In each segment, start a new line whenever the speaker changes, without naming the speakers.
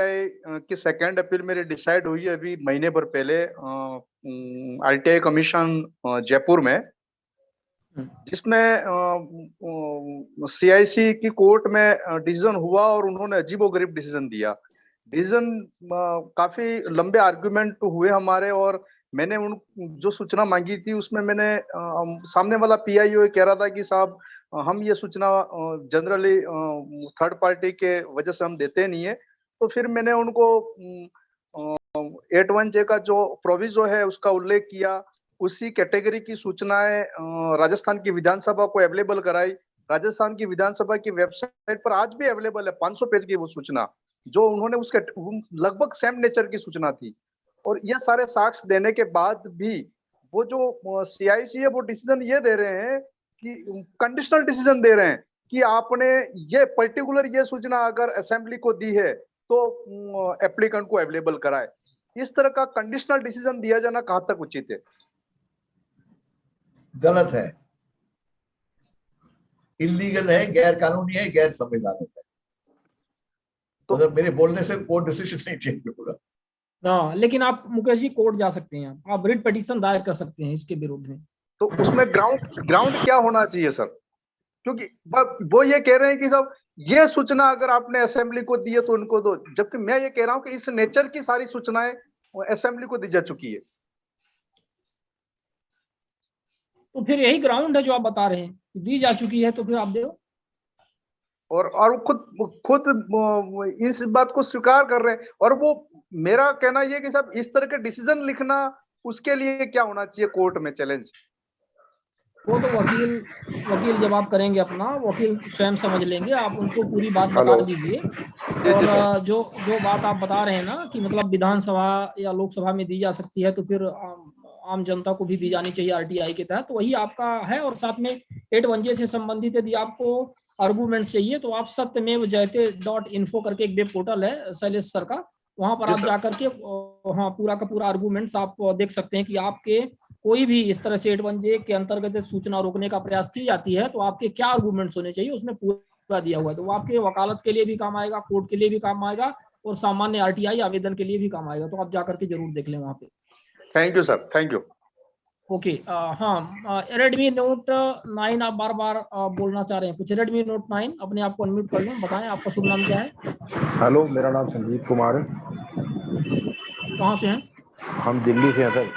की second appeal मेरी decide हुई है अभी महीने भर पहले आरटीआई कमीशन जयपुर में, जिसमें सीआईसी की कोर्ट में डिसीजन हुआ और उन्होंने अजीबोगरीब डिसीजन दिया। डिसीजन काफी लंबे आर्गुमेंट हुए हमारे, और मैंने उन जो सूचना मांगी थी उसमें मैंने सामने वाला पीआईओ कह रहा था कि साहब हम ये सूचना जनरली थर्ड पार्टी के वजह से हम देते नहीं है। तो फिर मैंने उनको 8(1)J का जो प्रोविजो है उसका उल्लेख किया, उसी कैटेगरी की सूचनाएं राजस्थान की विधानसभा को अवेलेबल कराई। राजस्थान की विधानसभा की वेबसाइट पर आज भी अवेलेबल है 500 पेज की वो सूचना, जो उन्होंने उसके लगभग सेम नेचर की सूचना थी। और ये सारे साक्ष्य देने के बाद भी वो जो सीआईसी है वो डिसीजन ये दे रहे हैं कि कंडीशनल डिसीजन दे रहे हैं कि आपने ये पर्टिकुलर ये सूचना अगर असेंबली को दी है तो एप्लीकेंट को अवेलेबल कराए। इस तरह का कंडीशनल डिसीजन दिया जाना कहां तक उचित है?
गलत है, इलीगल है, गैर कानूनी है, गैर संवैधानिक है। तो मतलब मेरे बोलने से कोर्ट डिसीजन नहीं चेंज होगा।
हाँ, लेकिन आप मुकेश जी कोर्ट जा सकते हैं, आप रिट पिटीशन दायर कर सकते हैं इसके विरुद्ध में।
तो उसमें ग्राउंड क्या होना चाहिए सर? क्योंकि वो ये कह रहे हैं कि साहब ये सूचना अगर आपने असेंबली को दी है तो उनको दो, जबकि मैं ये कह रहा हूं कि इस नेचर की सारी सूचनाएं असेंबली को दी जा चुकी है।
तो फिर यही ग्राउंड है जो आप बता रहे हैं, दी जा चुकी है तो फिर आप दो।
और खुद इस बात को स्वीकार कर रहे हैं। और वो मेरा कहना यह कि साहब इस तरह के डिसीजन लिखना, उसके लिए क्या होना चाहिए कोर्ट में चैलेंज?
वो तो वकील जवाब करेंगे अपना, वकील स्वयं समझ लेंगे, आप उनको पूरी बात बता दीजिए। और जो बात आप बता रहे हैं ना कि मतलब विधानसभा या लोकसभा में दी जा सकती है, तो फिर आम जनता को भी दी जानी चाहिए आरटीआई के तहत, तो वही आपका है। और साथ में 8(1)J से संबंधित यदि आपको आर्गूमेंट चाहिए तो आप सत्यमेव जयते.info करके एक वेब पोर्टल है शैलेश सर का, वहां पर आप जाकर के हाँ पूरा का पूरा आर्गूमेंट्स आप देख सकते हैं कि आपके कोई भी इस तरह से 8(1)J के अंतर्गत सूचना रोकने का प्रयास की जाती है तो आपके क्या आर्गूमेंट्स होने चाहिए, उसमें पूरा दिया हुआ है। तो वो आपके वकालत के लिए भी काम आएगा, कोर्ट के लिए भी काम आएगा, और सामान्य आरटीआई आवेदन के लिए भी काम आएगा। तो आप जाकर के जरूर देख लें वहां पे।
Thank you sir, thank you.
Okay, हाँ, रेडमी नोट 9 आप बार बार बोलना चाह रहे हैं कुछ। रेडमी नोट 9 अपने आप को अनम्यूट कर लें, बताएं आपका शुभ नाम क्या है?
हेलो, मेरा नाम संजीव कुमार है।
कहाँ से हैं?
हम दिल्ली से हैं सर।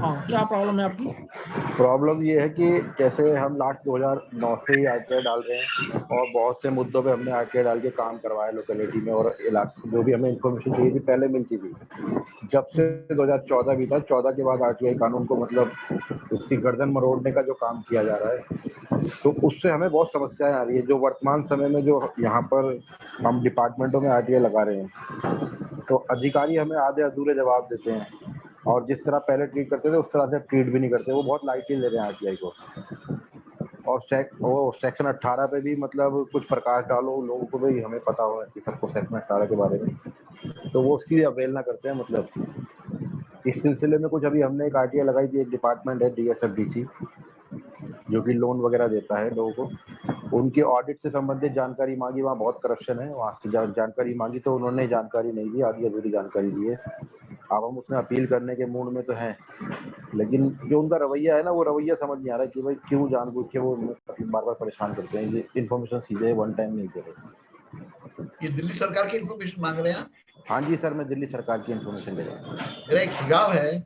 हाँ, क्या प्रॉब्लम है आपकी?
प्रॉब्लम ये है कि जैसे हम लास्ट 2009 से ही आरटीआई डाल रहे हैं, और बहुत से मुद्दों पे हमने आरटीआई डाल के काम करवाया लोकेलिटी में, और इलाके जो भी हमें इन्फॉर्मेशन चाहिए थी पहले मिलती थी। जब से 2014 बीता, 14 के बाद आरटीआई कानून को मतलब उसकी गर्दन मरोड़ने का जो काम किया जा रहा है, तो उससे हमें बहुत समस्याएं आ रही है। जो वर्तमान समय में जो यहाँ पर हम डिपार्टमेंटों में आरटीआई लगा रहे हैं, तो अधिकारी हमें आधे अधूरे जवाब देते हैं, और जिस तरह पहले ट्रीट करते थे उस तरह से ट्रीट भी नहीं करते। वो बहुत लाइटली ले रहे हैं आरटीआई को। और सेक्शन 18 पे भी मतलब कुछ प्रकाश डालो, लोगों को भी हमें पता हो कि सबको सेक्शन 18 के बारे में, तो वो उसकी अवहेलना करते हैं। मतलब इस सिलसिले में कुछ अभी हमने एक आरटीआई लगाई थी, एक डिपार्टमेंट है डीएसएफडीसी जो कि लोन वगैरह देता है लोगों को, उनके ऑडिट से संबंधित जानकारी मांगी। वहाँ बहुत करप्शन है, वहाँ से जानकारी मांगी तो उन्होंने जानकारी नहीं दी, आधी अधूरी जानकारी दी है। अब हम उसमें अपील करने के मूड में तो हैं, लेकिन जो उनका रवैया है ना, वो रवैया समझ नहीं आ रहा कि भाई क्यों जानबूझ के वो बार बार परेशान करते हैं। ये इन्फॉर्मेशन सीधे वन टाइम नहीं दे रहे।
ये दिल्ली सरकार की इन्फॉर्मेशन मांग रहे हैं?
हाँ जी सर, मैं दिल्ली सरकार की इन्फॉर्मेशन ले रहा हूँ।
मेरा एक सुझाव है,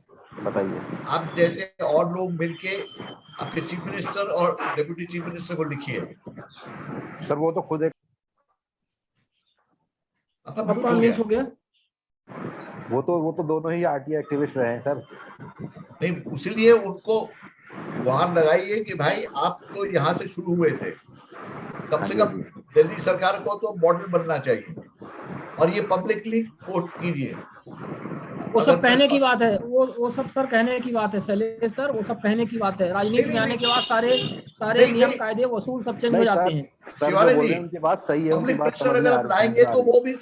बताइए।
आप जैसे और लोग मिलके आपके चीफ मिनिस्टर और डिप्टी चीफ मिनिस्टर को लिखिए।
सर वो तो खुद एक
आपका म्यूट हो गया।
वो तो दोनों ही आरटीआई एक्टिविस्ट रहे हैं सर।
नहीं, इसीलिए उनको गुहार लगाइए कि भाई आप तो यहाँ से शुरू हुए थे, कम से कम दिल्ली सरकार को तो मॉडल बनना चाहिए, और ये पब्लिकली कोट कीजिए।
वो सब कहने की बात है, वो सब सर कहने की बात है शैलेश सर, वो सब कहने की बात है। राजनीति में आने के बाद सारे नियम कायदे वसूल सब चेंज हो जाते हैं।
उनकी बात सही है,
पब्लिक प्रेशर अगर आप लाएंगे तो वो भी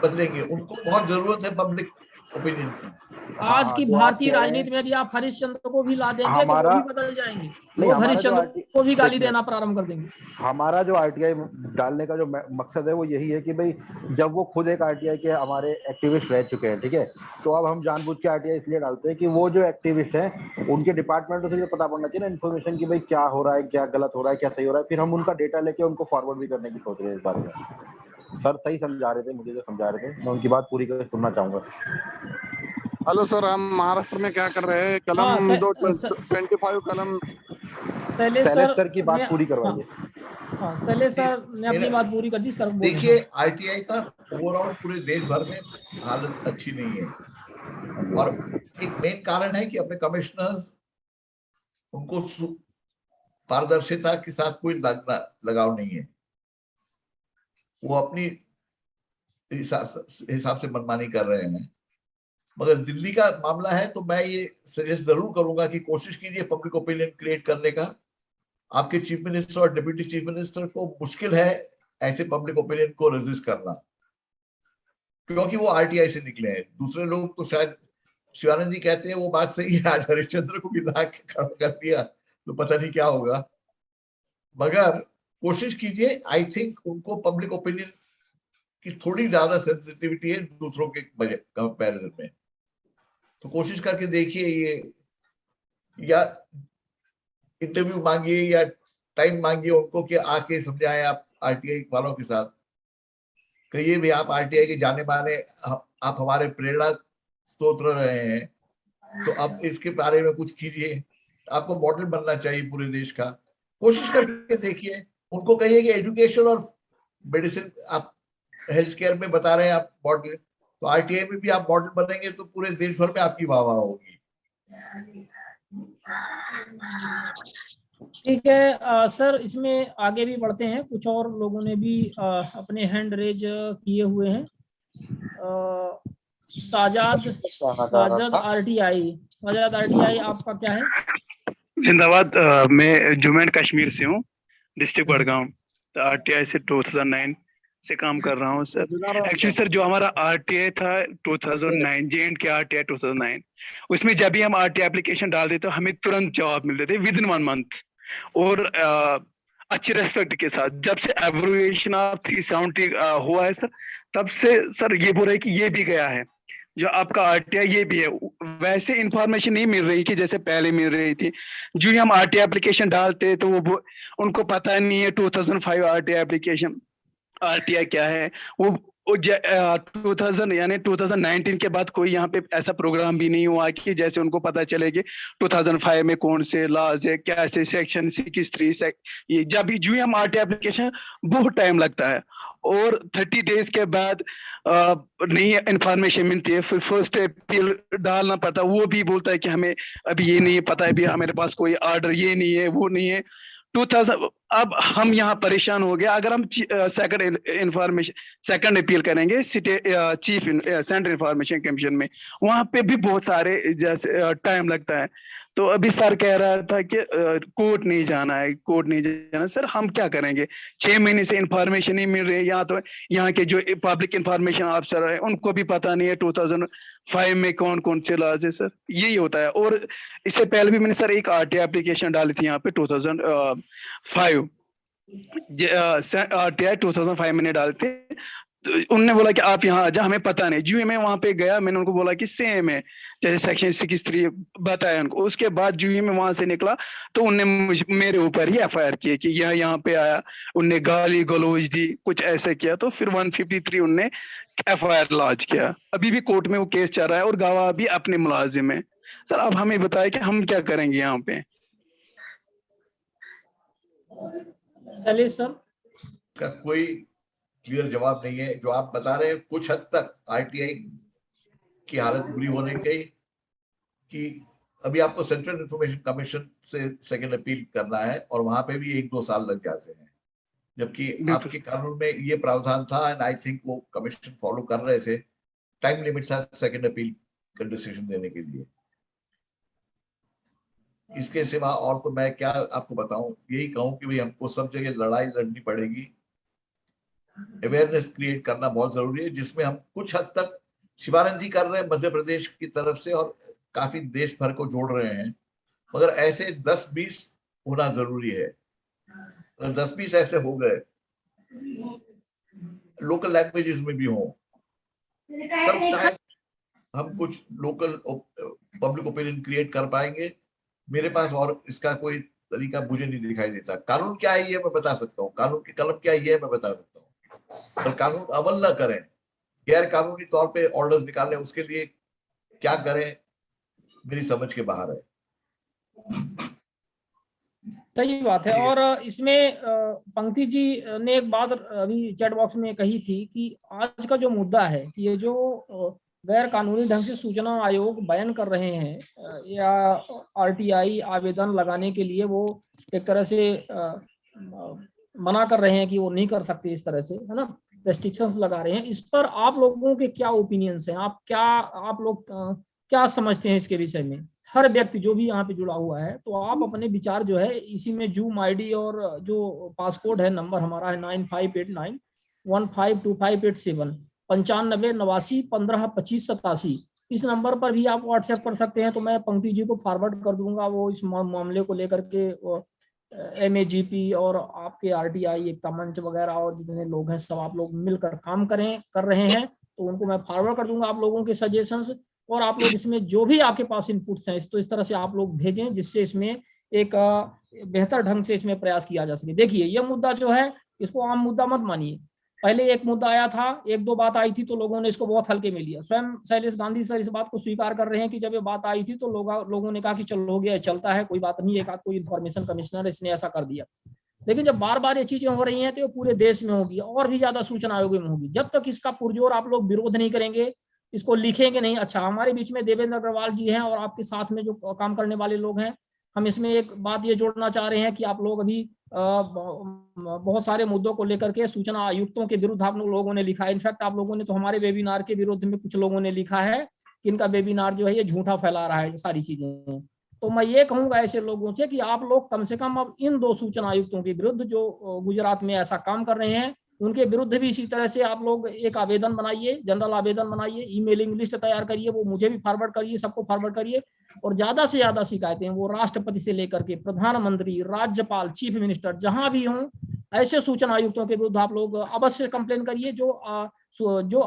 बदलेंगे। उनको बहुत जरूरत है पब्लिक ओपिनियन की।
आज
हाँ,
की
जो आप
भारतीय
कह रहे
राजनीति
हैं
में यदि आप हरिश्चंद्र को भी ला देंगे तो वो
हमारा
भी बदल जाएंगे,
नहीं,
वो
हमारा जो
हरिश्चंद्र को भी गाली
देखिए,
देना प्रारंभ कर देंगे।
हमारा जो आरटीआई डालने का जो मकसद है वो यही है कि भाई जब वो खुद एक आरटीआई के हमारे एक्टिविस्ट रह चुके हैं, ठीक है, तो अब हम जानबूझ के आरटीआई इसलिए डालते हैं कि वो जो एक्टिविस्ट हैं उनके डिपार्टमेंटों से पता पड़ना चाहिए ना इन्फॉर्मेशन की भाई क्या हो रहा है, क्या गलत हो रहा है, क्या सही हो रहा है, फिर हम उनका डेटा लेके उनको फॉरवर्ड भी करने की सोच रहे हैं इस बारे में। सर सही समझा रहे थे, मुझे जो समझा रहे थे मैं उनकी बात पूरी करके सुनना चाहूंगा।
हेलो सर, हम महाराष्ट्र में क्या कर रहे हैं, कलम
हाँ,
25 कलम
शैलेश
सर की बात
ने,
पूरी करवाइए।
हाँ, शैलेश सर ने अपनी बात पूरी कर दी। सर
देखिए, आरटीआई का ओवरऑल पूरे देश भर में हालत अच्छी नहीं है, और एक मेन कारण है कि अपने कमिश्नर्स, उनको पारदर्शिता के साथ कोई लगाव नहीं है, वो अपनी हिसाब से मनमानी कर रहे हैं। मगर दिल्ली का मामला है तो मैं ये सजेस्ट जरूर करूंगा कि कोशिश कीजिए पब्लिक ओपिनियन क्रिएट करने का। आपके चीफ मिनिस्टर और डिप्यूटी चीफ मिनिस्टर को मुश्किल है ऐसे पब्लिक ओपिनियन को रेजिस्ट करना, क्योंकि वो आरटीआई से निकले हैं। दूसरे लोग तो शायद, शिवानंद जी कहते हैं वो बात सही है, आज हरिश्चंद्र को भी ला के खड़ा कर दिया तो पता नहीं क्या होगा। मगर कोशिश कीजिए, आई थिंक उनको पब्लिक ओपिनियन की थोड़ी ज्यादा सेंसिटिविटी है दूसरों के कंपैरिजन में, तो कोशिश करके देखिए ये, या इंटरव्यू मांगिए या टाइम मांगिए उनको कि आके समझाएं आप आरटीआई वालों के साथ, कहिए भी आप आरटीआई के जाने माने, आप हमारे प्रेरणा स्रोत रहे हैं, तो अब इसके बारे में कुछ कीजिए। आपको मॉडल बनना चाहिए पूरे देश का, कोशिश करके देखिए। उनको कहिए कि एजुकेशन और मेडिसिन आप हेल्थ केयर में बता रहे हैं आप मॉडल, तो आरटीआई में भी आप मॉडल बनेंगे तो पूरे देश भर में आपकी वाह वाह होगी।
ठीक है सर, इसमें आगे भी बढ़ते हैं। कुछ और लोगों ने भी अपने हैंड रेज किए हुए हैं। साजद आरटीआई आपका क्या है?
जिंदाबाद। मैं जम्मू एंड कश्मीर से हूँ, डिस्ट्रिक्ट बड़गांव। तो आरटीआई से 2009 से काम कर रहा हूँ सर। एक्चुअली सर जो हमारा आरटीआई था 2009, JNK आरटीआई 2009, उसमें जब भी हम आरटीआई एप्लीकेशन डालते तो हमें तुरंत जवाब मिलते थे विद इन 1 मंथ, और अच्छी रेस्पेक्ट के साथ। जब से एब्रिविएशन ऑफ 370 हुआ है सर, तब से सर ये बोल रहे कि ये भी गया है जो आपका आरटीआई, ये भी है। वैसे इंफॉर्मेशन नहीं मिल रही कि जैसे पहले मिल रही थी। जो ही हम आरटीआई एप्लीकेशन डालते तो वो उनको पता नहीं है 2005 आरटीआई एप्लीकेशन, आरटीआई क्या है। वो 2000 यानी 2019 के बाद कोई यहाँ पे ऐसा प्रोग्राम भी नहीं हुआ कि जैसे उनको पता चले कि 2005 में कौन से लॉज है, कैसे सेक्शन 63 ये जब भी जो हम आरटीआई एप्लीकेशन, बहुत टाइम लगता है, और 30 डेज के बाद नई इंफॉर्मेशन मिलती है। फिर फर्स्ट अपील डालना पड़ता, वो भी बोलता है कि हमें अभी ये नहीं पता है, अभी हमारे पास कोई ऑर्डर ये नहीं है, वो नहीं है। 2000 अब हम यहाँ परेशान हो गए। अगर हम सेकंड अपील करेंगे चीफ सेंट्रल इंफॉर्मेशन कमीशन में, वहां पे भी बहुत सारे जैसे टाइम लगता है। तो अभी सर कह रहा था कि कोर्ट नहीं जाना है, कोर्ट नहीं जाना। सर हम क्या करेंगे, 6 महीने से इंफॉर्मेशन नहीं मिल रही है। तो यहाँ के जो पब्लिक इंफॉर्मेशन ऑफिसर है उनको भी पता नहीं है 2005 में कौन कौन से लॉज है सर, यही होता है। और इससे पहले भी मैंने सर एक आरटीआई एप्लीकेशन डाली थी यहाँ पे 2005, आरटीआई 2005 मैंने डाले थे। तो उन्होंने बोला कि आप यहाँ आ जा, हमें पता नहीं। जो मैं वहां पे गया, मैंने उनको बोला कि सेम है जैसे सेक्शन 63 बताया उनको। उसके बाद जो मैं वहां से निकला तो उनने मेरे ऊपर ही एफआईआर किए कि यह यहाँ पे आया, उनने गाली गलौज दी, कुछ ऐसे किया। तो फिर 153 उनने एफआईआर लॉन्च किया। अभी भी कोर्ट में वो केस चल रहा है और गवाह भी अपने मुलाजिम है। सर आप हमें बताए कि हम क्या करेंगे यहाँ पे।
चलिए सर,
का कोई क्लियर जवाब नहीं है। जो आप बता रहे हैं कुछ हद तक आरटीआई की हालत बुरी होने की, कि अभी आपको सेंट्रल इंफॉर्मेशन कमीशन से सेकंड अपील करना है और वहां पे भी 1-2 साल लग जाते हैं, जबकि आपके कानून में ये प्रावधान था। एंड आई थिंक वो कमीशन फॉलो कर रहे थे, टाइम लिमिट था सेकंड अपील का डिसीजन देने के लिए। इसके सिवा और तो मैं क्या आपको बताऊं, यही कहूं कि भाई हमको सब जगह लड़ाई लड़नी पड़ेगी। अवेयरनेस क्रिएट करना बहुत जरूरी है, जिसमें हम कुछ हद तक शिवानंद जी कर रहे हैं मध्य प्रदेश की तरफ से और काफी देश भर को जोड़ रहे हैं, मगर ऐसे 10-20 होना जरूरी है। अगर 10-20 ऐसे हो गए, लोकल लैंग्वेजेस में भी हो, तब शायद हम कुछ लोकल पब्लिक ओपिनियन क्रिएट कर पाएंगे। मेरे पास और इसका कोई तरीका मुझे नहीं दिखाई देता। कानून क्या है ये मैं बता सकता हूँ, कानून की कलम क्या है ये मैं बता सकता हूँ, पर कानून अमल न करें, गैर कानूनी तौर पे ऑर्डर्स निकालें, उसके लिए क्या करें मेरी समझ के बाहर है।
सही बात है। और इसमें पंक्ति जी ने एक बात अभी चैट बॉक्स में कही थी कि आज का जो मुद्दा है कि ये जो गैर कानूनी ढंग से सूचना आयोग बयान कर रहे हैं या आरटीआई आवेदन लगाने के लिए वो एक तरह से मना कर रहे हैं कि वो नहीं कर सकते, इस तरह से, है ना, रेस्ट्रिक्शंस लगा रहे हैं। इस पर आप लोगों के क्या ओपिनियंस हैं? आप लोग क्या समझते हैं इसके विषय में? हर व्यक्ति जो भी यहाँ पे जुड़ा हुआ है, तो आप अपने विचार जो है इसी में जूम आईडी और जो पासकोड है, नंबर हमारा है 9589152587 9589152587। इस नंबर पर भी आप व्हाट्सएप कर सकते हैं, तो मैं पंक्ति जी को फॉरवर्ड कर दूंगा। वो इस मामले को लेकर के MAGP और आपके RTI एकता मंच वगैरह और जितने लोग हैं सब आप लोग मिलकर काम कर रहे हैं, तो उनको मैं फॉरवर्ड कर दूंगा आप लोगों के सजेशंस। और आप लोग इसमें जो भी आपके पास इनपुट्स हैं तो इस तरह से आप लोग भेजें जिससे इसमें एक बेहतर ढंग से इसमें प्रयास किया जा सके। देखिए, यह मुद्दा जो है इसको आम मुद्दा मत मानिए। पहले एक मुद्दा आया था, 1-2 बात आई थी तो लोगों ने इसको बहुत हल्के में लिया। स्वयं शैलेश गांधी सर इस बात को स्वीकार कर रहे हैं कि जब ये बात आई थी तो लोगों ने कहा कि चलो हो गया, चलता है, कोई बात नहीं, एक आध कोई इन्फॉर्मेशन कमिश्नर इसने ऐसा कर दिया। लेकिन जब बार बार ये चीजें हो रही हैं तो ये पूरे देश में होगी और भी ज्यादा सूचना आयोग में होगी। जब तक इसका पुरजोर आप लोग विरोध नहीं करेंगे, इसको लिखेंगे नहीं। अच्छा, हमारे बीच में देवेंद्र अग्रवाल जी हैं और आपके साथ में जो काम करने वाले लोग हैं, हम इसमें एक बात ये जोड़ना चाह रहे हैं कि आप लोग अभी बहुत सारे मुद्दों को लेकर के सूचना आयुक्तों के विरुद्ध आप लोगों ने लिखा है। इनफैक्ट आप लोगों ने तो हमारे वेबिनार के विरुद्ध में कुछ लोगों ने लिखा है कि इनका वेबिनार जो है ये झूठा फैला रहा है, ये सारी चीजें। तो मैं ये कहूंगा ऐसे लोगों से कि आप लोग कम से कम अब इन 2 सूचना आयुक्तों के विरुद्ध जो गुजरात में ऐसा काम कर रहे हैं उनके विरुद्ध भी इसी तरह से आप लोग एक आवेदन बनाइए, जनरल आवेदन बनाइए, ईमेलिंग लिस्ट तैयार करिए, वो मुझे भी फॉरवर्ड करिए, सबको फॉरवर्ड करिए। और ज्यादा से ज्यादा शिकायतें वो राष्ट्रपति से लेकर के प्रधानमंत्री, राज्यपाल, चीफ मिनिस्टर, जहां भी हों, ऐसे सूचना आयुक्तों के विरुद्ध आप लोग अवश्य कंप्लेन करिए जो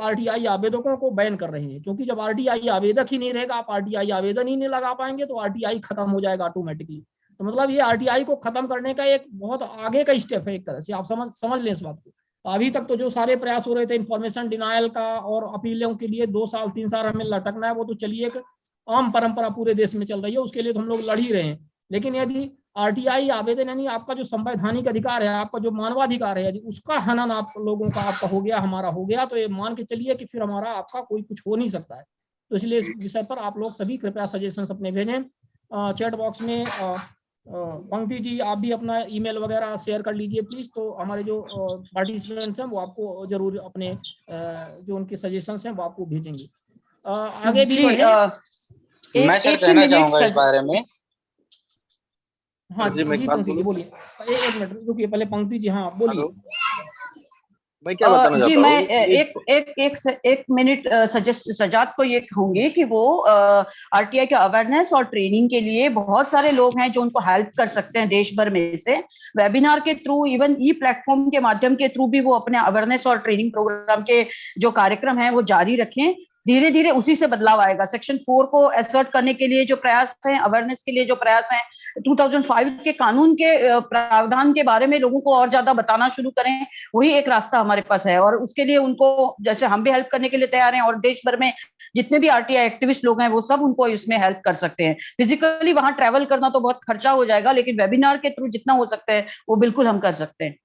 RTI आवेदकों को बैन कर रहे हैं। क्योंकि जब RTI आवेदक ही नहीं रहेगा, आप RTI आवेदन ही नहीं लगा पाएंगे तो RTI खत्म हो जाएगा ऑटोमेटिकली। तो मतलब ये RTI को खत्म करने का एक बहुत आगे का स्टेप है, एक तरह से आप समझ लें इस बात को। अभी तक तो जो सारे प्रयास हो रहे थे इंफॉर्मेशन डिनायल का और अपीलों के लिए 2 साल 3 साल हमें लटकना है, वो तो चलिए एक आम परंपरा पूरे देश में चल रही है, उसके लिए तो हम लोग लड़ ही रहे हैं। लेकिन यदि RTI आवेदन यानी आपका जो संवैधानिक अधिकार है, आपका जो मानवाधिकार है, यदि उसका हनन आप लोगों का आपका हो गया, हमारा हो गया, तो ये मान के चलिए कि फिर हमारा आपका कोई कुछ हो नहीं सकता है। तो इसलिए इस विषय पर आप लोग सभी कृपया सजेशन अपने भेजें। चैट बॉक्स में पंक्ति जी आप भी अपना ईमेल वगैरह शेयर कर लीजिए प्लीज, तो हमारे जो पार्टिसिपेंट्स हैं वो आपको जरूर अपने जो उनके सजेशंस हैं वो आपको भेजेंगे। आगे भी बढ़े।
मैं सर कहना चाहूंगा इस बारे में।
हाँ जी पंक्ति जी बोलिए। एक मिनट रुकिए, पहले पंक्ति जी, हाँ बोलिए।
मैं क्या बताना चाहता हूँ?
मैं एक मिनट सजाद को ये कहूंगी कि वो RTI के अवेयरनेस और ट्रेनिंग के लिए बहुत सारे लोग हैं जो उनको हेल्प कर सकते हैं देश भर में से, वेबिनार के थ्रू, इवन प्लेटफॉर्म के माध्यम के थ्रू भी वो अपने अवेयरनेस और ट्रेनिंग प्रोग्राम के जो कार्यक्रम हैं वो जारी रखें। धीरे धीरे उसी से बदलाव आएगा। सेक्शन 4 को असर्ट करने के लिए जो प्रयास हैं, अवेयरनेस के लिए जो प्रयास हैं, 2005 के कानून के प्रावधान के बारे में लोगों को और ज्यादा बताना शुरू करें, वही एक रास्ता हमारे पास है। और उसके लिए उनको, जैसे हम भी हेल्प करने के लिए तैयार हैं और देश भर में जितने भी RTI एक्टिविस्ट लोग हैं वो सब उनको इसमें हेल्प कर सकते हैं। फिजिकली वहां ट्रैवल करना तो बहुत खर्चा हो जाएगा, लेकिन वेबिनार के थ्रू जितना हो सकता है वो बिल्कुल हम कर सकते हैं।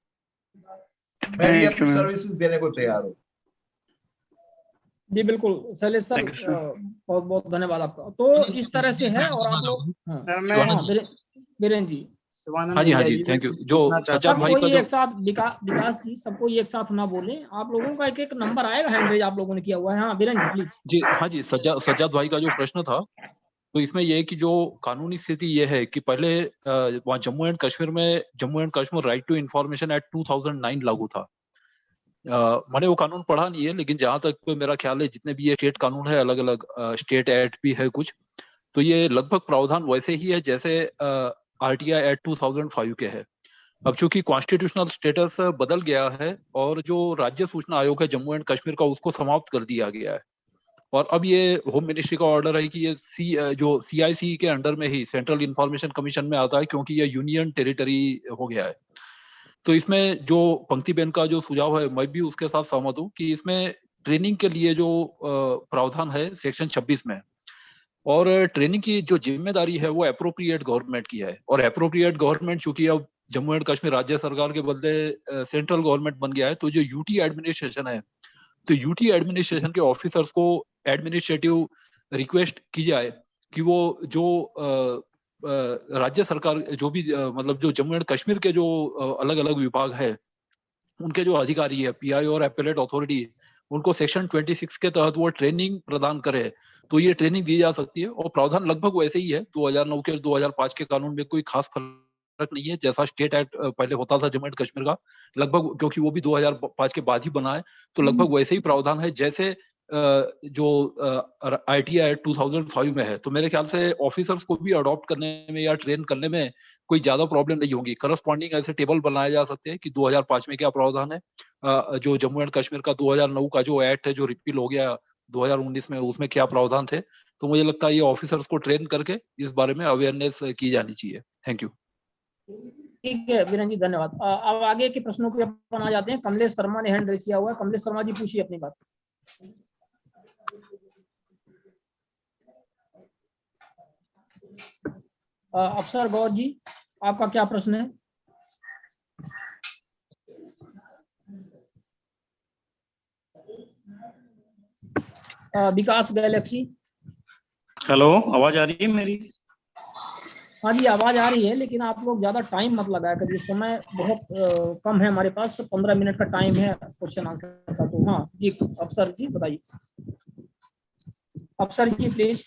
मैं भी अपनी सर्विसेज देने को तैयार हूँ।
जी बिल्कुल शैलेश सर, बहुत बहुत धन्यवाद आपका। तो इस तरह से है। और आप लोग बीरेन जी,
हाँ जी थैंक यू। जो सजाद भाई का
एक साथ विकास जी, सबको एक साथ ना बोले, आप लोगों का एक नंबर आएगा, हैंड रेज आप लोगों ने किया हुआ है। हाँ बीरेन जी प्लीज।
जी हाँ जी, सजाद भाई का जो प्रश्न था, तो इसमें यह है कि जो कानूनी स्थिति यह है कि पहले वहाँ Jammu and Kashmir right to information act 2009 लागू था। मैंने वो कानून पढ़ा नहीं है, लेकिन जहां तक मेरा ख्याल है जितने भी ये स्टेट कानून है, अलग अलग स्टेट एक्ट भी है कुछ, तो ये लगभग प्रावधान वैसे ही है जैसे आरटीआई एक्ट 2005 के है। अब चूंकि कॉन्स्टिट्यूशनल स्टेटस बदल गया है और जो राज्य सूचना आयोग है जम्मू एंड कश्मीर का, उसको समाप्त कर दिया गया है, और अब ये होम मिनिस्ट्री का ऑर्डर है कि ये जो CIC के अंडर में ही सेंट्रल इंफॉर्मेशन कमीशन में आता है, क्योंकि ये यूनियन टेरिटरी हो गया है। तो इसमें जो पंक्ति बेन का जो सुझाव है, मैं भी उसके साथ सहमत हूँ कि इसमें ट्रेनिंग के लिए जो प्रावधान है सेक्शन 26 में, और ट्रेनिंग की जो जिम्मेदारी है वो एप्रोप्रिएट गवर्नमेंट की है, और एप्रोप्रिएट गवर्नमेंट चूंकि अब जम्मू एंड कश्मीर राज्य सरकार के बदले सेंट्रल गवर्नमेंट बन गया है, तो जो यूटी एडमिनिस्ट्रेशन है, तो यूटी एडमिनिस्ट्रेशन के ऑफिसर्स को एडमिनिस्ट्रेटिव रिक्वेस्ट की जाए कि वो जो राज्य सरकार जो भी मतलब जो जम्मू एंड कश्मीर के जो अलग अलग विभाग है, उनके जो अधिकारी है, PI और एपेलेट अथॉरिटी, उनको सेक्शन 26 के तहत वो ट्रेनिंग प्रदान करे, तो ये ट्रेनिंग दी जा सकती है। और प्रावधान लगभग वैसे ही है 2009 के 2005 के कानून में, कोई खास फर्क नहीं है। जैसा स्टेट एक्ट पहले होता था जम्मू एंड कश्मीर का, लगभग, क्योंकि वो भी 2005 के बाद ही बना है, तो लगभग वैसे ही प्रावधान है जैसे जो ITI एक्ट 2005 में है। तो मेरे ख्याल से ऑफिसर्स को भी अडॉप्ट करने में या ट्रेन करने में कोई ज्यादा प्रॉब्लम नहीं होगी। करस्पॉन्डिंग ऐसे टेबल बनाए जा सकते हैं कि 2005 में क्या प्रावधान है, जो जम्मू एंड कश्मीर का 2009 का जो एक्ट है जो रिपील हो गया 2019 में, उसमें क्या प्रावधान थे। तो मुझे लगता है ये ऑफिसर्स को ट्रेन करके इस बारे में अवेयरनेस की जानी चाहिए। Thank you.
ठीक है वीरेन जी, धन्यवाद। अब आगे के प्रश्नों पे अपन आ जाते हैं। कमलेश शर्मा ने हैंड रेज किया हुआ है। कमलेश शर्मा जी, पूछिए अपनी बात। अफसर गौर जी, आपका क्या प्रश्न है? विकास गैलेक्सी।
हेलो, आवाज आ रही है मेरी?
हाँ जी, आवाज आ रही है, लेकिन आप लोग ज्यादा टाइम मत लगाया करिए, समय बहुत कम है हमारे पास, 15 मिनट का टाइम है क्वेश्चन आंसर का। तो हाँ जी, अफसर जी बताइए। अफसर जी प्लीज।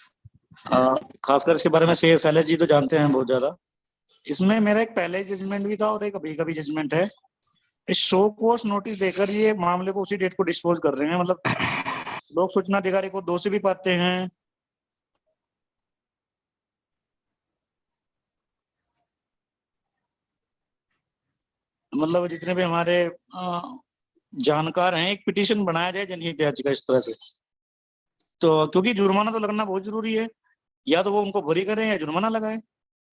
खासकर इसके बारे में CSLS जी तो जानते हैं बहुत ज्यादा। इसमें मेरा एक पहले जजमेंट भी था और एक अभी का भी जजमेंट है। इस शो कोर्स नोटिस देकर ये मामले को उसी डेट को डिस्पोज कर रहे हैं, मतलब लोक सूचना अधिकारी को दोषी भी पाते हैं। मतलब जितने भी हमारे जानकार हैं, एक पिटीशन बनाया जाए जनहित याचिका इस तरह से। तो क्योंकि जुर्माना तो लगना बहुत जरूरी है, या तो वो उनको बरी करें या जुर्माना लगाए।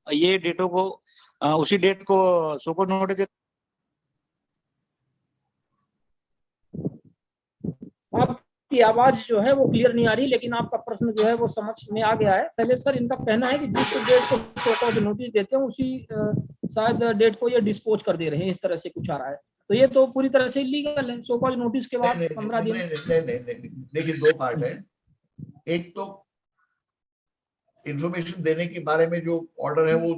ये डेटों को उसी डेट को शो कोर्स नोटिस।
आपकी आवाज जो है वो क्लियर नहीं आ रही, लेकिन आपका प्रश्न जो है वो समझ में आ गया है। पहले सर, इनका कहना है कि जिस डेट को शो कोर्स नोटिस देते हैं उसी शायद डेट को ये डिस्पोज कर दे रहे हैं, इस तरह से कुछ आ रहा है। तो ये तो पूरी तरह से इलीगल है। शो कोर्स नोटिस के बाद 15 दिन।
देखिए, दो पार्ट है। एक तो इंफॉर्मेशन देने के बारे में जो ऑर्डर है वो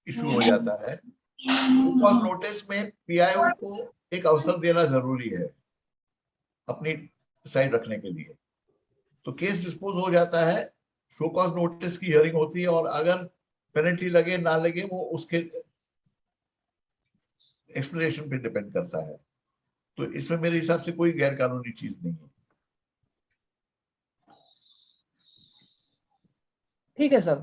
इशू हो जाता है। शो कॉज नोटिस में PIO को एक अवसर देना जरूरी है अपनी साइड रखने के लिए। तो केस डिस्पोज हो जाता है, शो कॉज नोटिस की हियरिंग होती है, और अगर पेनल्टी लगे ना लगे वो उसके एक्सप्लेनेशन पे डिपेंड करता है। तो इसमें मेरे हिसाब से कोई गैर कानूनी चीज नहीं है।
ठीक है सर।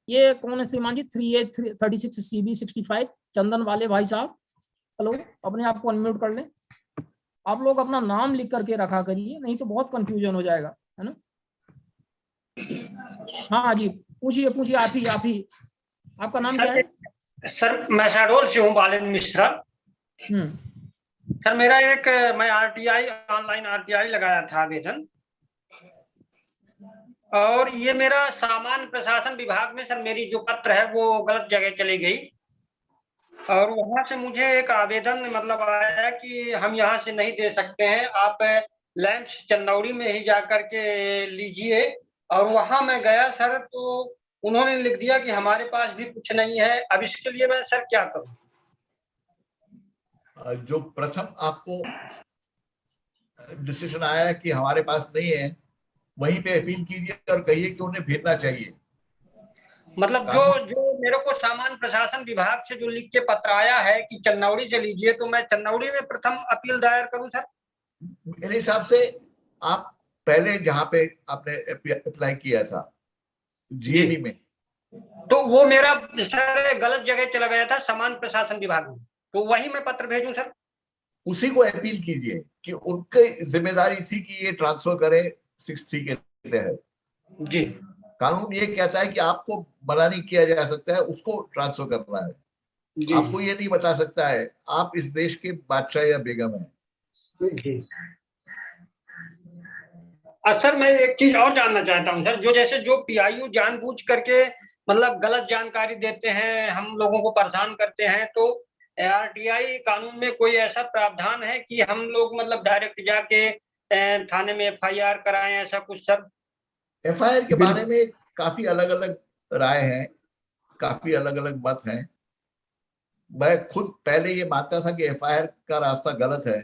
ये कौन है श्रीमान जी? 3836 CB 65 चंदन वाले भाई साहब, हेलो, अपने आप को अनम्यूट कर लें। आप लोग अपना नाम लिख करके रखा करिए, नहीं तो बहुत कंफ्यूजन हो जाएगा, है ना। हाँ जी, पूछिए पूछिए, आप ही आपका नाम क्या है?
सर मैं शहडोल से हूँ, बालन मिश्रा। सर मेरा मैं RTI ऑनलाइन RTI लगाया था आवेदन, और ये मेरा सामान्य प्रशासन विभाग में सर मेरी जो पत्र है वो गलत जगह चली गई, और वहां से मुझे एक आवेदन मतलब आया कि हम यहाँ से नहीं दे सकते हैं, आप लैंप्स चंदौड़ी में ही जाकर के लीजिए। और वहां मैं गया सर, तो उन्होंने लिख दिया कि हमारे पास भी कुछ नहीं है। अब इसके लिए मैं सर क्या करूं?
जो प्रथम आपको डिसीजन आया कि हमारे पास नहीं है, वहीं पे अपील कीजिए और कहिए कि उन्हें भेजना चाहिए।
मतलब जो मेरे को सामान्य प्रशासन विभाग से जो लिख के पत्र आया है कि चंदौली से लीजिए, तो मैं चंदौली में प्रथम अपील दायर करूं सर?
मेरे हिसाब से आप पहले जहां पे आपने अप्लाई किया था जीएबी में,
तो वो मेरा सर गलत जगह चला गया था सामान्य प्रशासन विभाग में, तो वही मैं पत्र भेजूं सर?
उसी को अपील कीजिए कि उनकी जिम्मेदारी थी कि ये ट्रांसफर करे 63 के तहत।
जी,
कानून ये कहता है कि आपको मना नहीं किया जा सकता है, उसको ट्रांसफर करना है।
जी,
आपको ये नहीं बता सकता है आप इस देश के बादशाह या बेगम हैं।
सर मैं एक चीज और जानना चाहता हूँ सर, जो जैसे जो पीआईयू जानबूझ करके मतलब गलत जानकारी देते हैं, हम लोगों को परेशान करते हैं, तो आरटीआई कानून में कोई ऐसा प्रावधान है कि हम लोग मतलब डायरेक्ट जाके थाने में एफआईआर कराएं, ऐसा कुछ सर?
एफआईआर के बारे में काफी अलग अलग राय है, काफी अलग अलग मत हैं। मैं खुद पहले ये मानता था कि एफआईआर का रास्ता गलत है,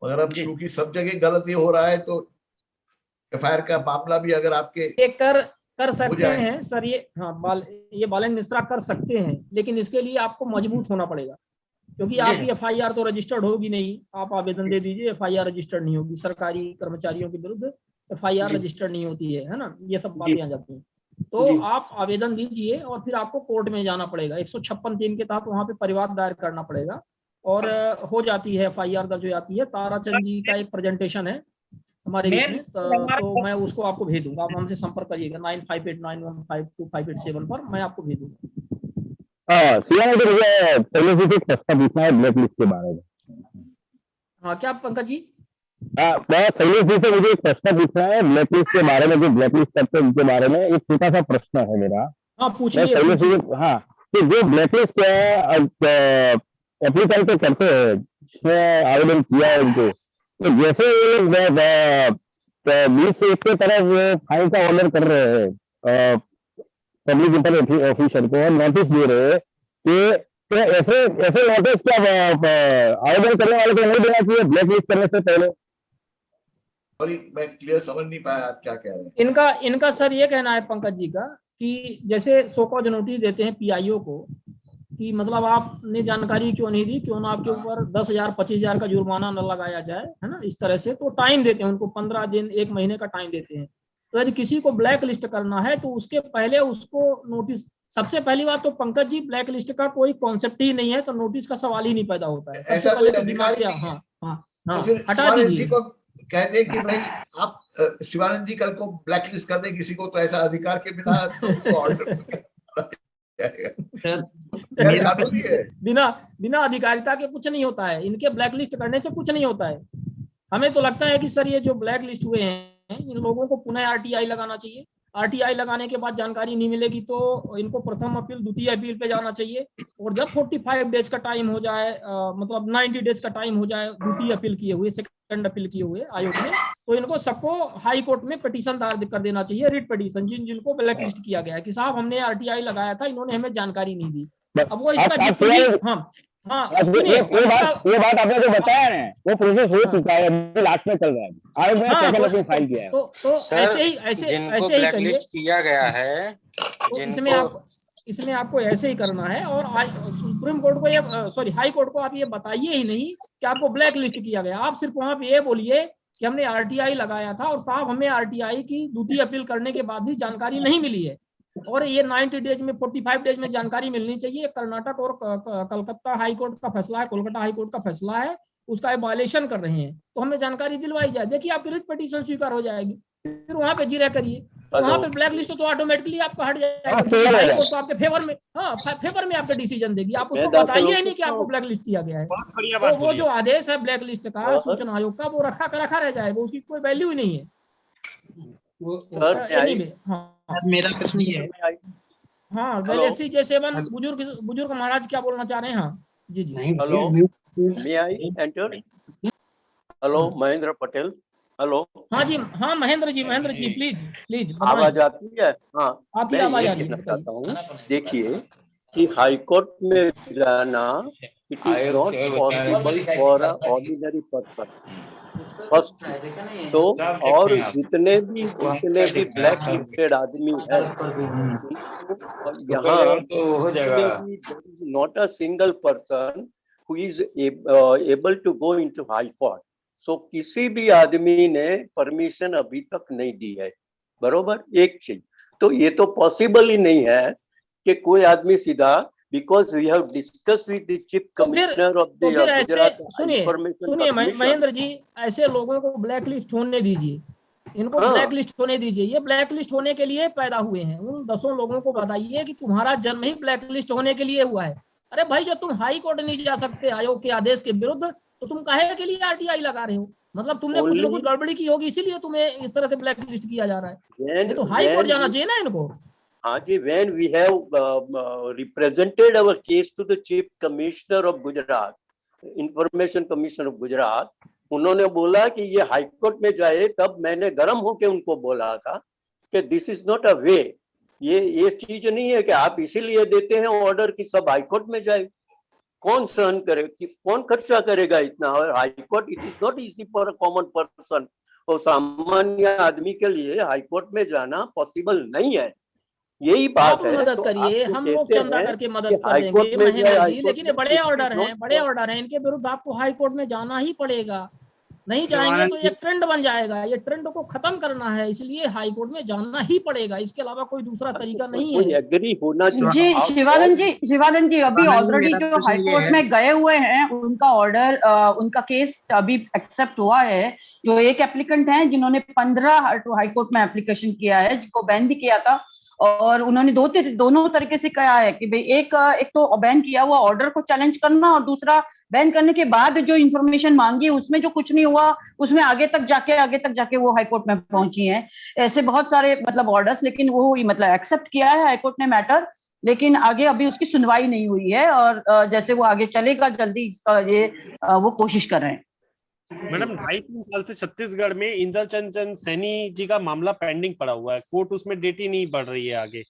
मगर अब चूंकि सब जगह गलत ही हो रहा है तो एफआईआर का मामला भी अगर आपके
कर सकते हैं सर ये। हाँ, ये बालेंद्र मिश्रा कर सकते हैं, लेकिन इसके लिए आपको मजबूत होना पड़ेगा, क्योंकि आपकी एफआईआर तो रजिस्टर्ड होगी नहीं। आप आवेदन दे दीजिए, एफआईआर रजिस्टर्ड नहीं होगी। सरकारी कर्मचारियों के विरुद्ध एफआईआर रजिस्टर्ड नहीं होती है ना, ये सब बातें आ जाती हैं। तो आप आवेदन दीजिए और फिर आपको कोर्ट में जाना पड़ेगा, 156(3) के तहत वहां पे परिवाद दायर करना पड़ेगा, और हो जाती है एफआईआर दर्ज हो जाती है। ताराचंद जी का एक प्रेजेंटेशन है हमारे बीच में, तो मैं उसको आपको भेज दूंगा। आप हमसे संपर्क करिएगा 9589152587 पर, मैं आपको भेज दूंगा।
मुझे पहले से प्रश्न पूछना है ब्लैक लिस्ट के बारे में।
हाँ, क्या पंकज जी?
मैं शैलेश जी से मुझे एक प्रश्न पूछना है ब्लैक लिस्ट के बारे में, जो ब्लैक लिस्ट करते हैं उनके बारे में एक छोटा सा प्रश्न है मेरा।
हाँ, पूछिए।
शैलेश जी, हाँ, कि जो ब्लैक लिस्ट एप्लीकेंट तो करते हैं, आवेदन किया है उनको, तो जैसे 20 से 1 के तरफ फाइन का ऑर्डर कर रहे हैं पब्लिक इंटरनेट ऑफिसर को, नोटिस दे रहे हैं कि ऐसे नोटिस क्या आवेदन करने वाले को नहीं देना चाहिए ब्लैक लिस्ट करने से पहले?
सॉरी, मैं क्लियर समझ नहीं पाया आप क्या कह रहे हैं।
इनका सर ये कहना है पंकज जी का कि जैसे सोकॉज नोटिस देते हैं पीआईओ को कि मतलब आपने जानकारी क्यों नहीं दी, क्यों ना आपके ऊपर 10,000 25,000 का जुर्माना न लगाया जाए, है ना, इस तरह से। तो टाइम देते हैं उनको, 15 दिन 1 महीने का टाइम देते हैं। तो यदि किसी को ब्लैक लिस्ट करना है तो उसके पहले उसको नोटिस, सबसे पहली बात तो पंकज जी ब्लैक लिस्ट का कोई कॉन्सेप्ट ही नहीं है, तो नोटिस का सवाल ही नहीं पैदा होता है। सबसे पहले तो दिमाग से हटा दीजिए।
कहते हैं कि भाई आप शिवानंद जी कल को ब्लैक लिस्ट कर दें किसी को, तो ऐसा अधिकार के बिना
बिना अधिकारिता के कुछ नहीं होता है। इनके ब्लैक लिस्ट करने से कुछ नहीं होता है। हमें तो लगता है कि सर ये जो ब्लैक लिस्ट हुए हैं इन लोगों को पुनः आरटीआई लगाना चाहिए। आरटीआई लगाने के बाद जानकारी नहीं मिलेगी तो इनको प्रथम अपील, द्वितीय अपील पे जाना चाहिए, और जब 45 डेज का टाइम हो जाए, मतलब 90 डेज का टाइम हो जाए द्वितीय अपील किए हुए, सेकंड अपील किए हुए आयोग में, तो इनको सबको हाई कोर्ट में पिटीशन दायर कर देना चाहिए, रिट पिटीशन, जिनको ब्लैक लिस्ट किया गया है कि साहब हमने आरटीआई लगाया था, इन्होंने हमें जानकारी नहीं दी। अब वो इसका
ये बात आपने जो बताया है वो प्रोसेस हो चुका है, अभी लास्ट में चल रहा है, आयोग में सेकंड अपील फाइल किया है।
तो ऐसे ही
ब्लैकलिस्ट किया गया है,
इसमें आपको ऐसे ही करना है। और सुप्रीम कोर्ट को ये, सॉरी, हाई कोर्ट को आप ये बताइए ही नहीं कि आपको ब्लैक लिस्ट किया गया। आप सिर्फ वहां पे ये बोलिए कि हमने आरटीआई लगाया था और साहब हमें आरटीआई की द्वितीय अपील करने के बाद भी जानकारी नहीं मिली है, और ये 90 डेज में, 45 डेज में जानकारी मिलनी चाहिए। कर्नाटक और कलकत्ता हाई कोर्ट का फैसला है, कोलकाता हाई कोर्ट का फैसला है, उसका वायलेशन कर रहे हैं, तो हमें जानकारी दिलवाई जाए। देखिए आपकी रिट पिटीशन स्वीकार हो जाएगी, फिर वहां पे जीरा करिए, वहां पे ब्लैक लिस्ट तो ऑटोमेटिकली आपका हट जाएगा। हाई कोर्ट तो आपके फेवर में, फेवर में आपका डिसीजन देगी। आप उसको बताइए नहीं कि आपको ब्लैक लिस्ट किया गया है, तो वो जो आदेश है ब्लैक लिस्ट का सूचना आयोग का, वो रखा रह जाएगा, उसकी कोई वैल्यू ही नहीं है।
मेरा प्रश्न ये है,
हाँ, वैलेसी J7 बुजुर्ग महाराज क्या बोलना चाह रहे हैं? हाँ जी जी।
Hello, may I enter? Hello, Mahendra Patel. Hello,
हाँ जी, हाँ महेंद्र जी प्लीज
आवाज आती है? हाँ,
आपकी आवाज आ रही है।
चाहता हूँ, देखिए कि हाई कोर्ट में जाना it is not possible for a ordinary person. First. तो और जितने भी ब्लैक लिस्टेड आदमी है यहाँ not a single person who is able to go into high court. So किसी भी आदमी ने परमिशन अभी तक नहीं दी है, बरोबर। एक चीज तो ये तो पॉसिबल ही नहीं है कि कोई आदमी सीधा, because we have discussed with the chief commissioner of the Gujarat Information
सुनिए
Commission।
महेंद्र जी, ऐसे लोगों को ब्लैक लिस्ट होने दीजिए, इनको ब्लैक लिस्ट होने दीजिए। ये ब्लैक लिस्ट होने के लिए पैदा हुए हैं। उन 10 लोगों को बताइए कि तुम्हारा जन्म ही ब्लैक लिस्ट होने के लिए हुआ है। अरे भाई, जब तुम हाई कोर्ट नहीं जा सकते आयोग के आदेश के विरुद्ध, तो तुम काहे के लिए आरटीआई लगा रहे हो? मतलब तुमने कुछ न कुछ गड़बड़ी की होगी, इसीलिए तुम्हें इस तरह से ब्लैक लिस्ट किया जा रहा है। ये तो हाई कोर्ट जाना चाहिए ना इनको।
हाँ जी, when we have represented our case to the chief commissioner of Gujarat, information commissioner of Gujarat, उन्होंने बोला कि ये हाई कोर्ट में जाए, तब मैंने गर्म होकर उनको बोला था कि दिस इज नॉट अ वे। ये चीज नहीं है कि आप इसीलिए देते हैं ऑर्डर कि सब हाई कोर्ट में जाए। कौन सहन करे, कौन खर्चा करेगा इतना? और high court it is not easy for a common person, और सामान्य आदमी के लिए हाई कोर्ट में जाना पॉसिबल नहीं है। यही बात है।
मदद करिए, हम लोग चंदा करके मदद कर देंगे महेंद्र जी, लेकिन ये बड़े ऑर्डर हैं, इनके विरुद्ध आपको हाई कोर्ट में जाना ही पड़ेगा। नहीं जाएंगे तो ये ट्रेंड बन जाएगा। ये ट्रेंड को खत्म करना है, इसलिए हाई कोर्ट में जाना ही पड़ेगा। इसके अलावा कोई दूसरा तरीका नहीं है।
एग्री होना
जी शिवानंद जी अभी ऑलरेडी जो हाई कोर्ट में गए हुए हैं, उनका ऑर्डर, उनका केस अभी एक्सेप्ट हुआ है। जो एक एप्लीकेंट हैं जिन्होंने 15 हाई कोर्ट में एप्लीकेशन किया है, जिनको बैन भी किया था, और उन्होंने दोनों तरीके से कहा है कि भाई एक तो बैन किया हुआ ऑर्डर को चैलेंज करना, और दूसरा बैन करने के बाद जो इन्फॉर्मेशन मांगी उसमें जो कुछ नहीं हुआ, उसमें आगे तक जाके वो हाई कोर्ट में पहुंची हैं। ऐसे बहुत सारे मतलब ऑर्डर्स, लेकिन वो मतलब एक्सेप्ट किया है हाई कोर्ट ने मैटर, लेकिन आगे अभी उसकी सुनवाई नहीं हुई है। और जैसे वो आगे चलेगा जल्दी इसका ये वो कोशिश कर रहे हैं।
मैडम 2.5-3 साल से छत्तीसगढ़ में इंदर चंद सैनी जी का मामला पेंडिंग पड़ा हुआ है, कोर्ट उसमें डेट ही नहीं बढ़ रही है आगे।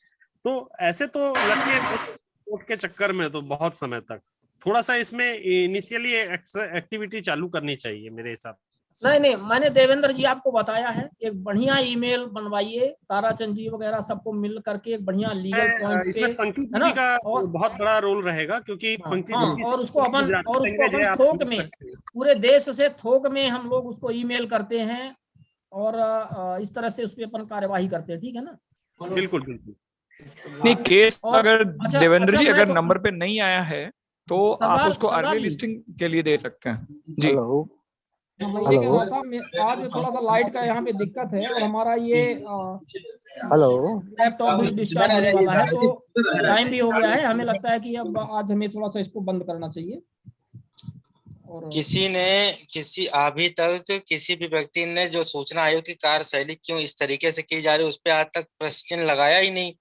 तो ऐसे तो लगे कोर्ट के चक्कर में तो बहुत समय तक, थोड़ा सा इसमें इनिशियली एक्टिविटी चालू करनी चाहिए मेरे हिसाब से।
नहीं, मैंने देवेंद्र जी आपको बताया है, एक बढ़िया ईमेल बनवाइए, ताराचंद जी वगैरह सबको मिल करके एक बढ़िया लीगल पॉइंट
इसमें पंक्ति दीदी का बहुत बड़ा रोल रहेगा, क्योंकि पंक्ति दीदी
और उसको अपन थोक में, पूरे देश से थोक में हम लोग उसको ईमेल करते हैं, और इस तरह से उस पर अपन कार्यवाही करते हैं। ठीक है ना?
बिल्कुल।
नहीं, केस अगर देवेंद्र जी अगर नंबर पे नहीं आया है तो आप उसको अर्ली लिस्टिंग के लिए दे सकते हैं। जी
मैं ये कह रहा था, आज थोड़ा सा लाइट का यहाँ पे दिक्कत है, और हमारा ये लैपटॉप भी डिस्चार्ज होने वाला है, तो टाइम भी हो गया है। हमें लगता है कि अब आज हमें थोड़ा सा इसको बंद करना चाहिए। और
अभी तक किसी भी व्यक्ति ने जो सूचना आयोग की कार्यशैली क्यों इस तरीके से की जा रही है उस पर आज तक प्रश्न लगाया ही नहीं।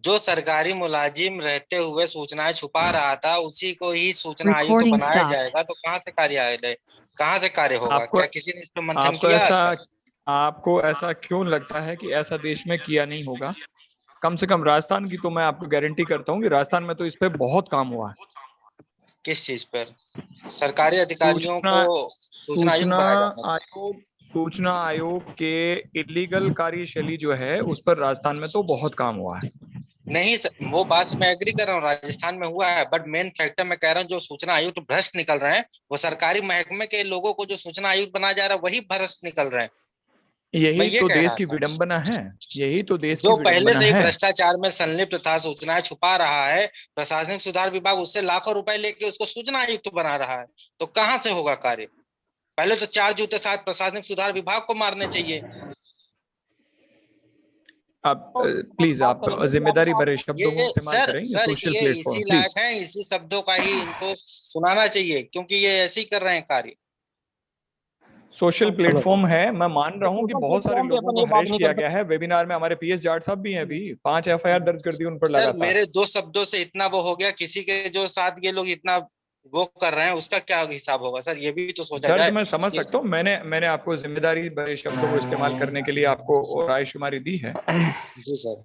जो सरकारी मुलाजिम रहते हुए सूचनाएं छुपा रहा था, उसी को ही सूचना आयुक्त बनाया जाएगा, तो कहाँ से कार्य होगा? क्या किसी ने इस पर मंथन किया?
आपको ऐसा क्यों लगता है कि ऐसा देश में किया नहीं होगा? कम से कम राजस्थान की तो मैं आपको गारंटी करता हूँ कि राजस्थान में तो इस पे बहुत काम हुआ है।
किस चीज पर? सरकारी अधिकारियों को
सूचना आयोग के इलीगल कार्यशैली जो है उस पर राजस्थान में तो बहुत काम हुआ है।
नहीं, वो बात से मैं एग्री कर रहा हूँ, राजस्थान में हुआ है, बट मेन फैक्टर मैं कह रहा हूँ जो सूचना आयुक्त भ्रष्ट निकल रहे हैं, वो सरकारी महकमे के लोगों को जो सूचना आयुक्त बनाया जा रहा है वही भ्रष्ट निकल रहे हैं।
यही तो देश की विडंबना है। यही तो देश
जो पहले से ही भ्रष्टाचार में संलिप्त था, सूचनाएं छुपा रहा है, प्रशासनिक सुधार विभाग उससे लाखों रुपए लेके उसको सूचना आयुक्त बना रहा है, तो कहाँ से होगा कार्य? पहले तो 4 जूते साथ प्रशासनिक सुधार विभाग को मारने चाहिए।
आप प्लीज आप जिम्मेदारी भरे शब्दों को इस्तेमाल करें। सोशल प्लेटफॉर्म
इसी लायक है, इसी शब्दों का ही इनको सुनाना चाहिए, क्योंकि ये ऐसे ही कर रहे हैं कार्य।
सोशल प्लेटफॉर्म है, मैं मान रहा हूँ कि बहुत सारे लोगों को हरेश किया गया है। वेबिनार में हमारे पीएस जाट साहब भी हैं, अभी 5 FIR दर्ज कर दी उन पर लगातार।
मेरे 2 शब्दों से इतना वो हो गया, किसी के जो साथ ये लोग इतना वो कर रहे हैं उसका क्या हिसाब होगा सर? ये भी तो सोचा जाए।
मैं समझ सकता हूँ, मैंने आपको जिम्मेदारी भरे शब्दों को इस्तेमाल करने के लिए आपको रायशुमारी दी है। जी सर।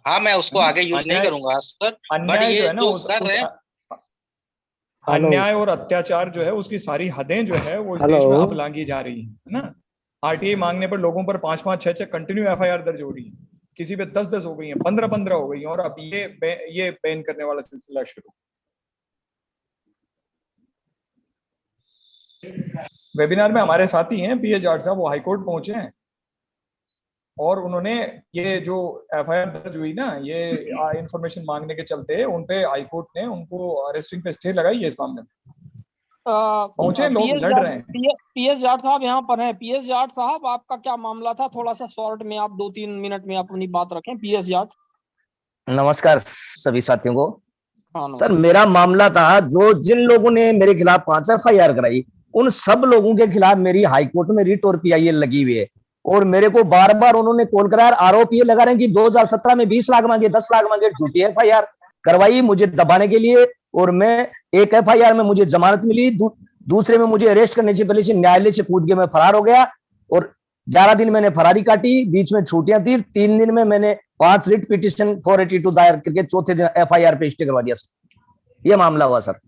हाँ, मैं उसको आगे यूज नहीं करूंगा सर, बट ये जो कर रहे हैं
अन्याय और अत्याचार जो है उसकी सारी हदें जो है वो इस देश में अब लांघी जा रही है ना। आरटीआई मांगने पर लोगों पर 5-5, 6-6 कंटिन्यू एफआईआर दर्ज हो रही है, किसी पे 10-10 हो गई है, 15-15 हो गई है, और अब ये बैन करने वाला सिलसिला शुरू। वेबिनार में हमारे साथी हैं पीएच जाट साहब, वो हाईकोर्ट पहुंचे हैं और उन्होंने ये जो एफआईआर दर्ज हुई ना, ये इंफॉर्मेशन मांगने के चलते उनपे हाईकोर्ट ने उनको अरेस्टिंग पे स्टे लगाई है इस मामले में। पहुंचे लोग लड़ रहे हैं।
पीएस जाट साहब यहाँ पर हैं। पीएस जाट साहब, आपका क्या मामला था? थोड़ा सा शॉर्ट में आप 2-3 मिनट में अपनी बात रखें। पीएस जाट।
नमस्कार सभी साथियों को।
हाँ,
सर मेरा मामला था, जो जिन लोगों ने मेरे खिलाफ 5 एफआईआर कराई, उन सब लोगों के खिलाफ मेरी हाईकोर्ट में रिट और पीआईएल लगी हुई है, और मेरे को बार बार उन्होंने कॉल कराया। आरोप ये लगा रहे हैं कि 2017 में 20 लाख मांगे, 10 लाख मांगे, झूठी एफआईआर करवाई मुझे दबाने के लिए। और मैं एक एफआईआर में मुझे जमानत मिली, दूसरे में मुझे अरेस्ट करने से पहले से न्यायालय से कूद के मैं फरार हो गया, और 11 दिन मैंने फरारी काटी, बीच में छुट्टियां थी। 3 दिन में मैंने 5 रिट पिटिशन 482 दायर करके चौथे दिन एफआईआर पे स्टे करवा दिया सर। ये मामला हुआ सर।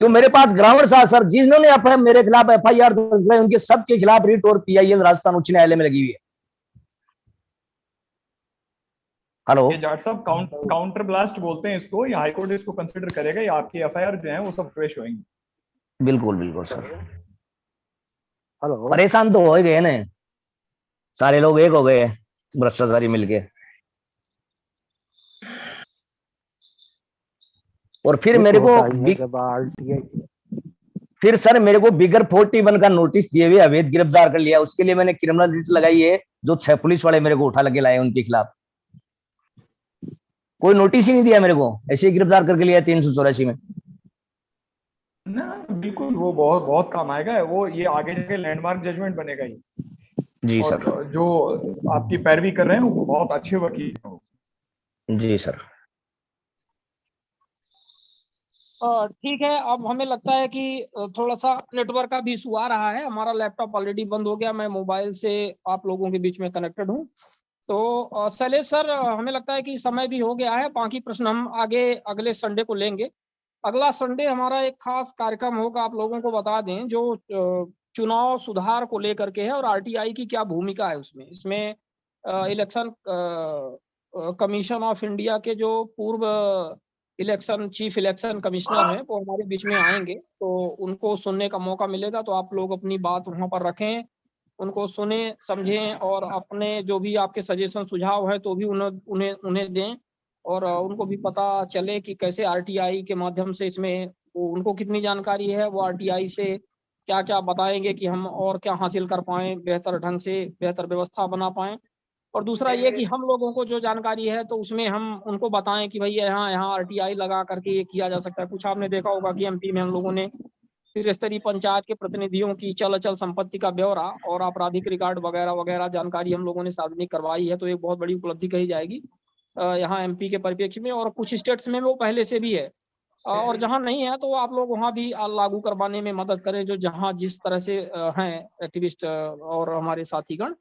तो मेरे पास ग्राउंड था सर, जिन्होंने मेरे खिलाफ एफआईआर दर्ज कराई उनके सबके खिलाफ रिट और पीआईएल राजस्थान उच्च न्यायालय में लगी हुई है। हेलो,
ये जाट साहब काउंटर ब्लास्ट बोलते हैं इसको, या हाईकोर्ट इसको कंसीडर करेगा, या आपकी एफआईआर जो है वो सब फ्रेश होंगी?
बिल्कुल बिल्कुल सर। हेलो, परेशान तो हो ही गए ना, सारे लोग एक हो गए भ्रष्टाचारी मिलके। और फिर मेरे को फिर सर मेरे को बिगर 41 का नोटिस दिए हुए अवैध गिरफ्तार कर लिया। उसके लिए मैंने क्रिमिनल रिट लगाई है, जो 6 पुलिस वाले मेरे को उठा लगे लाए उनके खिलाफ। कोई नोटिस ही नहीं दिया मेरे को, ऐसे ही गिरफ्तार करके लिया 384 में
ना। बिल्कुल, वो बहुत बहुत काम आएगा वो, ये आगे जाके लैंडमार्क जजमेंट बनेगा ये।
जी
और
सर।
जो आपकी पैरवी कर रहे हैं वो बहुत अच्छे वकील हैं।
जी सर।
ठीक है, अब हमें लगता है कि थोड़ा सा नेटवर्क का भी इशू आ रहा है। हमारा लैपटॉप ऑलरेडी बंद हो गया, मैं मोबाइल से आप लोगों के बीच में कनेक्टेड हूँ। तो शैलेश सर, हमें लगता है कि समय भी हो गया है, बाकी प्रश्न हम आगे अगले संडे को लेंगे। अगला संडे हमारा एक खास कार्यक्रम होगा, आप लोगों को बता दें, जो चुनाव सुधार को लेकर के है और आरटीआई की क्या भूमिका है उसमें। इसमें इलेक्शन कमीशन ऑफ इंडिया के जो पूर्व चीफ इलेक्शन कमिश्नर हैं वो हमारे बीच में आएंगे, तो उनको सुनने का मौका मिलेगा। तो आप लोग अपनी बात वहां पर रखें, उनको सुने समझें, और अपने जो भी आपके सजेशन सुझाव है तो भी उन्हें दें, और उनको भी पता चले कि कैसे आरटीआई के माध्यम से इसमें उनको कितनी जानकारी है, वो आरटीआई से क्या क्या बताएंगे कि हम और क्या हासिल कर पाएं, बेहतर ढंग से बेहतर व्यवस्था बना पाएं। और दूसरा ये कि हम लोगों को जो जानकारी है तो उसमें हम उनको बताएं कि भाई यहाँ आरटीआई लगा करके ये किया जा सकता है। कुछ आपने देखा होगा कि एमपी में हम लोगों ने त्रिस्तरीय पंचायत के प्रतिनिधियों की चल अचल संपत्ति का ब्यौरा और आपराधिक रिकॉर्ड वगैरह वगैरह जानकारी हम लोगों ने सार्वजनिक करवाई है, तो एक बहुत बड़ी उपलब्धि कही जाएगी यहाँ एमपी के परिप्रेक्ष्य में। और कुछ स्टेट्स में वो पहले से भी है, और जहाँ नहीं है तो आप लोग वहाँ भी लागू करवाने में मदद करें, जो जहाँ जिस तरह से हैं एक्टिविस्ट और हमारे साथीगण।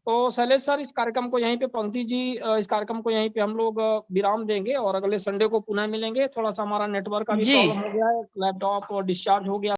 तो शैलेश सर, इस कार्यक्रम को यहीं पे, पंक्ति जी इस कार्यक्रम को यहीं पे हम लोग विराम देंगे और अगले संडे को पुनः मिलेंगे। थोड़ा सा हमारा नेटवर्क का भी प्रॉब्लम हो गया है, लैपटॉप डिस्चार्ज हो गया।